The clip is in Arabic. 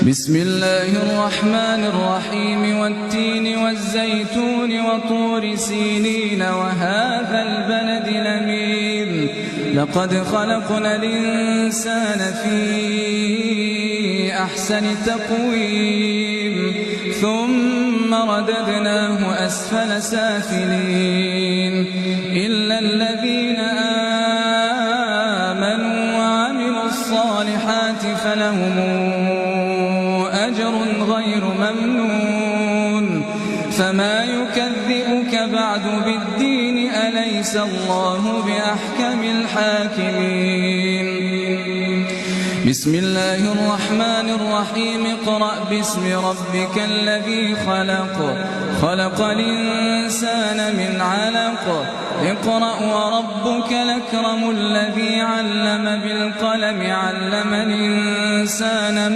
بسم الله الرحمن الرحيم والتين والزيتون وطور سينين وهذا البلد الأمين لقد خلقنا الإنسان في أحسن تقويم ثم رددناه أسفل سافلين إلا الذين آمنوا وعملوا الصالحات فلهم أجر غير ممنون فما يكذبك بعد بالدين أليس الله بأحكم الحاكمين بسم الله الرحمن الرحيم اقرأ باسم ربك الذي خلق الإنسان من علق اقرأ وربك الأكرم الذي علم بالقلم علم الإنسان